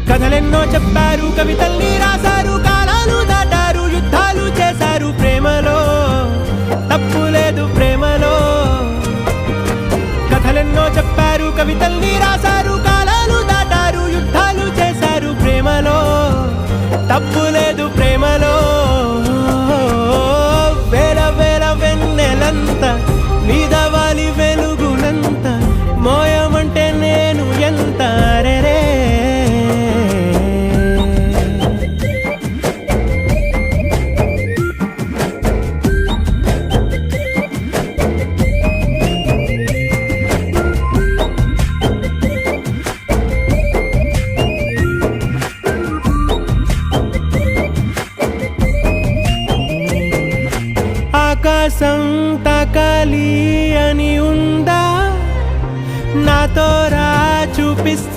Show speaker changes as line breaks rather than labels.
కథలెన్నో చెప్పారు, కవితల్ని రాశారు, కాలాలు దాటారు, యుద్ధాలు చేశారు, ప్రేమలో తప్పు లేదు, ప్రేమలో. కథలెన్నో చెప్పారు, కవితల్ని రాశారు, కాలాలు దాటారు, యుద్ధాలు చేశారు, ప్రేమలో తప్పు లేదు, ప్రేమలో. వేల వేల వెన్నెలంత మీద వాలి వెలుగునంత మోయమంటే నేను ఎంత రే. ఆకాశం తాకాలి అని ఉందా, నాతో రా చూపిస్తా.